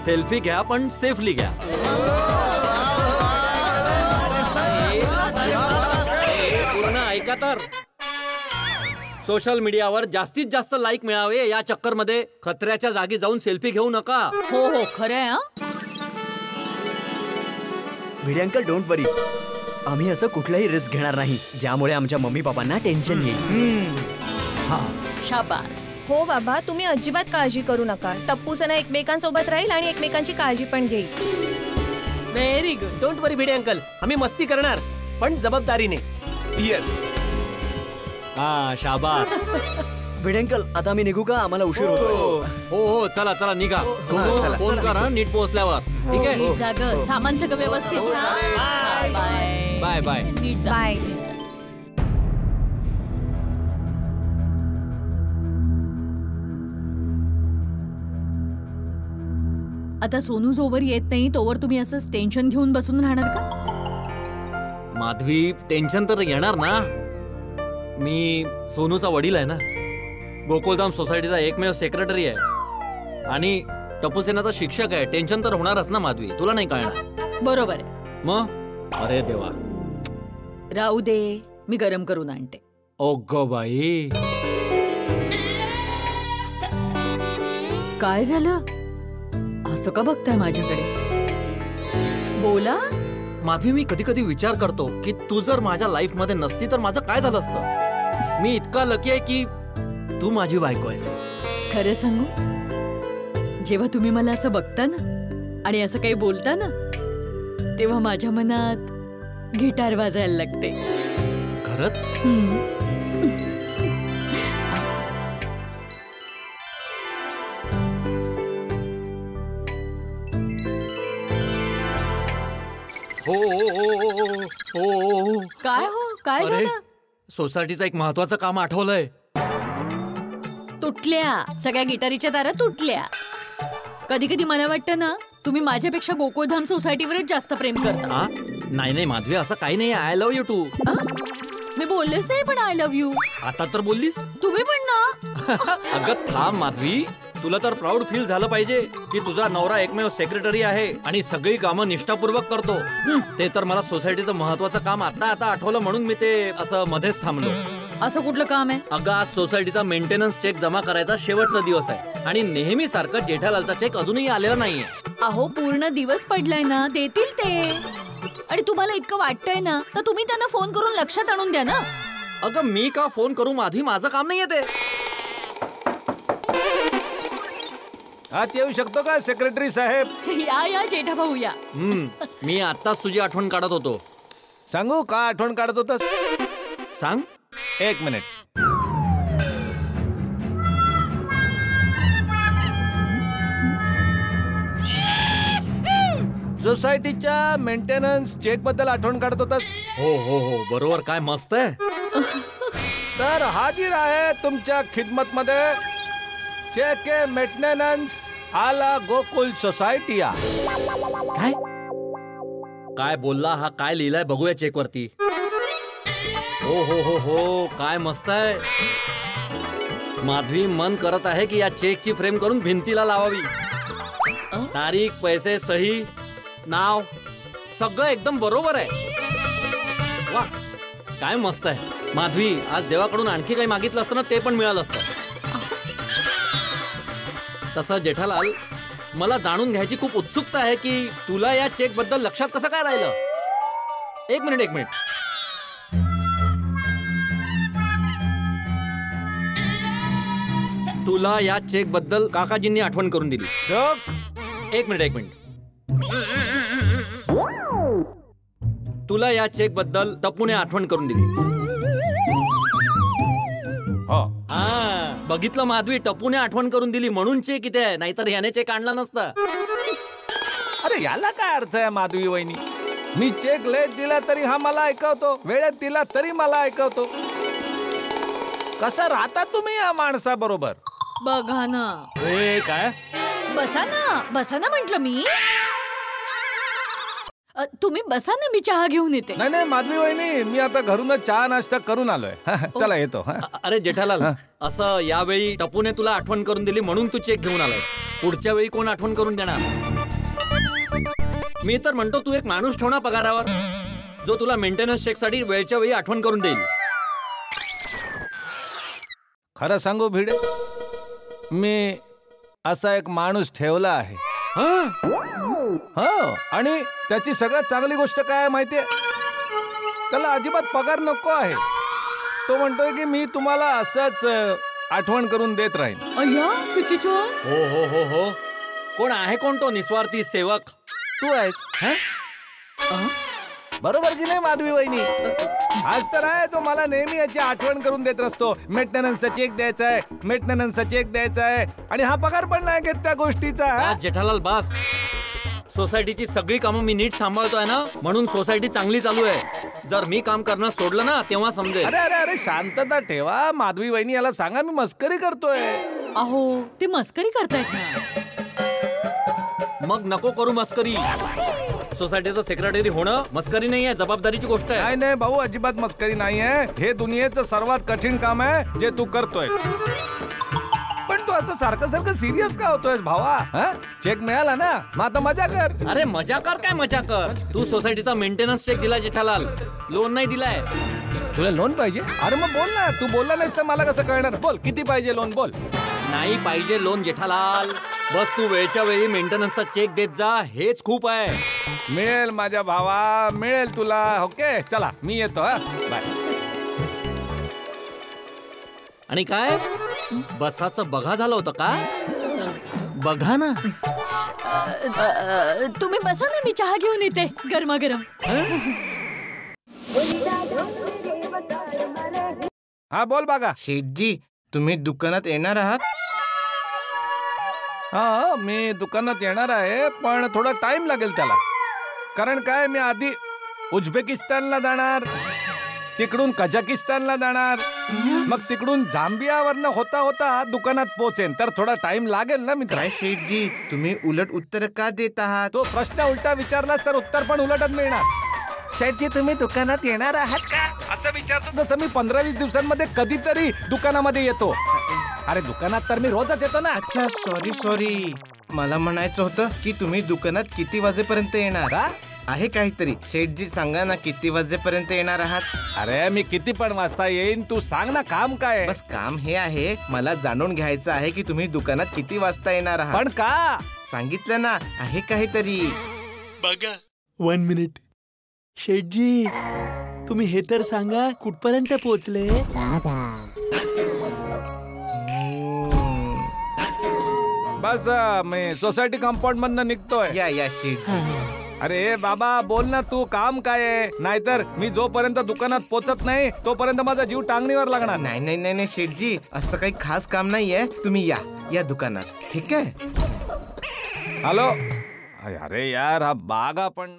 Selfie घ्या पण safely घ्या. पूर्ण ऐका तर. सोशल मीडियावर जास्तीत जास्त लाईक मिळावे या चक्कर मध्ये खतऱ्याच्या जागी जाऊन सेल्फी घेऊ नका. हो हो खरं आहे. भिडे अंकल डोंट वरी, आम्ही असं कुठलाही रिस्क घेणार नाही ज्यामुळे आमच्या मम्मी पप्पांना टेन्शन येईल. शाबास. हो बाबा, तुम्ही अजिबात काळजी करू नका. टप्पू सना एकमेकांसोबत राहील आणि एकमेकांची काळजी पण घेईल. Very good. Don't worry Bhide uncle, आम्ही मस्ती करणार पण जबाबदारीने. येस. हा शाबास. भिडे अंकल आता मी निघू का? आम्हाला उशीर होतो. हो हो चला चला निघा. फोन करा नीट पोहोचल्यावर. ठीक आहे. नीट जा ग. सामान सगळं व्यवस्थित. Bye bye bye bye. नीट जा. बाय. आता सोनू जोवर येत नाही तोवर तुम्ही असंच टेन्शन घेऊन बसून राहणार का? माधवी टेन्शन तर येणार ना. मी सोनूचा वडील आहे ना. गोकुलधाम सोसायटीचा एकमेव सेक्रेटरी आहे आणि टप्पूसेनाचा शिक्षक आहे. टेन्शन तर होणारच ना माधवी, तुला नाही कळणार. बरोबर आहे. मग अरे देवा. राहू दे, मी गरम करून आणते. ओ ग बाई. काय झालं? असं का बघताय माझ्याकडे? बोला. माधवी मी कधी कधी विचार करतो की तू जर माझ्या लाईफ मध्ये नसती तर माझं काय झालं असतं. मी इतका लकी आहे की तू माझी बायको आहेस. खरं सांगू, जेव्हा तुम्ही मला असं बघता ना आणि असं काही बोलता ना तेव्हा माझ्या मनात गिटार वाजायला लागते. खरंच? हो काय हो? काय अरे झालं? सोसायटीचं एक महत्वाचं काम आठवलंय. तुटल्या सगळ्या गिटारीच्या तारा तुटल्या. कधी कधी मला वाटतं ना तुम्ही माझ्यापेक्षा गोकुळधाम सोसायटीवरच जास्त प्रेम करता. नाही नाही माधवी असं काही नाही. I love you too. मी बोललेच नाही पण आय लव्ह यू. आता तर बोललीस. तुम्ही पण ना. अगं थांब माधवी, तुला तर प्राऊड फील झालं पाहिजे की तुझा नवरा एकमेव सेक्रेटरी आहे आणि सगळी कामं निष्ठापूर्वक करतो. ते तर मला सोसायटीचं महत्वाचं काम आता आता आठवलं म्हणून मी ते असं मध्येच थांबलो. असं कुठलं काम आहे? अगं आज सोसायटीचा मेंटेनन्स चेक जमा करायचा शेवटचा दिवस आहे आणि नेहमी सारखं जेठालालचा चेक अजूनही आलेला नाहीये. अहो पूर्ण दिवस पडलाय ना, देतील ते. आणि तुम्हाला इतकं वाटतंय ना तर तुम्ही त्यांना फोन करून लक्षात आणून द्या ना. अगं मी का फोन करू माधवी, माझं काम नाहीये ते. आत येऊ शकतो का सेक्रेटरी साहेब? या या जेठा भाऊ या. मी आत्ताच तुझी आठवण काढत होतो. सांगू का आठवण काढत होतस? सांग. एक मिनिट. सोसायटीच्या मेंटेनन्स चेक बद्दल आठवण काढत होतस? हो हो हो बरोबर. काय मस्त आहे. तर हाजीर आहे तुमच्या खिदमत मध्ये चेक मेंटेनन्स आला गोकुल सोसायटी. काय काय बोलला हा? काय लिहिलंय बघूया चेक वरती. हो हो हो हो काय मस्त आहे. माधवी मन करत आहे की या चेकची फ्रेम करून भिंतीला लावावी. तारीख, पैसे, सही, नाव सगळं एकदम बरोबर आहे. वा काय मस्त आहे. माधवी आज देवाकडून आणखी काही मागितलं असतं ना ते पण मिळालं असतं. तसं जेठालाल मला जाणून घ्यायची खूप उत्सुकता आहे की तुला या चेक बद्दल लक्षात कसं काय राहिलं. एक मिनिट. तुला या चेक बद्दल काकाजींनी आठवण करून दिली. एक मिनिट. तुला या चेक बद्दल टप्पूने आठवण करून दिली. बघितलं माधवी, टप्पूने आठवण करून दिली म्हणून चेक इथे आहे, नाहीतर याने चेक आणला नसता. अरे याला काय अर्थ आहे माधवी वहिनी? मी चेक लेट दिला तरी हा मला ऐकवतो, वेळेत दिला तरी मला ऐकवतो. कसं राहता तुम्ही या माणसा बरोबर? बघा ना. काय बसा ना म्हंटल मी. तुम्ही बसा ना, मी चहा घेऊन येते. नाही नाही माधवी वहिनी, मी आता घरूनच चहा नाश्ता करून आलोय. चला येतो. अरे जेठालाल, असं यावेळी टपूने तुला आठवण करून दिली म्हणून तू चेक घेऊन आलाय. पुढच्या वेळी कोण आठवण करून देणार? मी तर म्हणतो तू एक माणूस ठेव ना पगारावर, जो तुला मेंटेनन्स चेक साठी वेळच्या वेळी आठवण करून देईल. खरं सांगू भिडे, मी असा एक माणूस ठेवला आहे. हो, आणि त्याची सगळ्यात चांगली गोष्ट काय आहे माहितीये? त्याला अजिबात पगार नको आहे. तो म्हणतोय की मी तुम्हाला असंच आठवण करून देत राहील. अय्या, किती छान. हो हो हो हो. कोण आहे कोण तो निस्वार्थी सेवक? तू आहेस. बरोबर की नाही माधवी वहिनी? आज तर आहे जो मला नेहमी याची आठवण करून देत असतो. मेंटेनन्सचा चेक द्यायचा आहे, मेंटेनन्सचा चेक द्यायचा आहे, आणि हा पगार पण नाही घेत त्या गोष्टीचा. आज जेठालाल बास, सोसायटीची सगळी कामं मी नीट सांभाळतोय ना, म्हणून सोसायटी चांगली चालू आहे. जर मी काम करणं सोडलं ना तेव्हा समजेल. अरे अरे अरे शांतता ठेवा माधवी वहिनी, याला सांगा मी मस्करी करतोय. अहो, ते मस्करी करतायत ना. मग नको करू मस्करी. सोसायटीचं सेक्रेटरी होणं मस्करी नाही आहे, जबाबदारीची गोष्ट आहे. नाही नाही भाऊ, अजिबात मस्करी नाही आहे. हे दुनियेचं सर्वात कठीण काम आहे जे तू करतोय. पण तू असं सारखं सारखं सिरियस का होतोय भावा? चेक मिळाला ना, मग आता मजा कर. अरे मजा कर काय मजा कर? तू सोसायटीचा मेंटेनन्स चेक दिला जेठालाल, लोन नाही दिलाय. तुला लोन पाहिजे? अरे मग बोल ना, तू बोलला नाहीस तर मला कसं कळणार? बोल, किती पाहिजे लोन? बोल. नाही पाहिजे लोन जेठालाल, बस तू वेळच्या वेळी मेंटेनन्सचा चेक देत जा, हेच खूप आहे. मिळेल माझ्या भावा, मिळेल तुला. ओके चला, मी येतो. बाय. आणि काय बसाचं बघा झालं होतं का? बघा ना. तुम्ही बसा ना, मी चहा घेऊन येते गरमागरम. हा बोल बघा. शेठजी, तुम्ही दुकानात येणार आहात? हा, मी दुकानात येणार आहे, पण थोडा टाइम लागेल त्याला. कारण काय, मी आधी उझबेकिस्तानला जाणार, तिकडून कझाकिस्तानला जाणार, मग तिकडून झांबियावरनं होता होता दुकानात पोहोचेन, तर थोडा टाइम लागेल ना मित्र. काय शेठजी, तुम्ही उलट उत्तर का देत आहात? तो प्रश्न उलटा विचारलास तर उत्तर पण उलटच मिळणार. शेठजी, तुम्ही दुकानात येणार आहात का? असं विचारतो तसं मी 15-20 दिवसांमध्ये कधीतरी दुकानामध्ये येतो. अरे दुकानात तर मी रोजच येतो ना. अच्छा, सॉरी. मला म्हणायचं होतं की तुम्ही दुकानात किती वाजेपर्यंत येणार आहे? काहीतरी शेठजी सांगा ना, किती वाजेपर्यंत येणार आहात? अरे मी किती पण वाजता येईन, तू सांग ना काम काय? बस काम हे आहे, मला जाणून घ्यायचं आहे की तुम्ही दुकानात किती वाजता येणार आहात. पण का? सांगितलं ना, आहे काहीतरी. बघा 1 मिनिट. शेठजी, तुम्ही हे तर सांगा कुठपर्यंत पोहोचले? बस मी सोसायटी कंपाऊंड मधनं निघतोय. या शेठजी. अरे बाबा बोल ना, तू काम काय आहे? नाहीतर मी जोपर्यंत दुकानात पोहोचत नाही तोपर्यंत माझा जीव टांगणीवर लागणार. नाही शेठजी, असं काही खास काम नाहीये. तुम्ही या दुकानात, ठीक आहे? हॅलो. अरे यार, हा बागा पण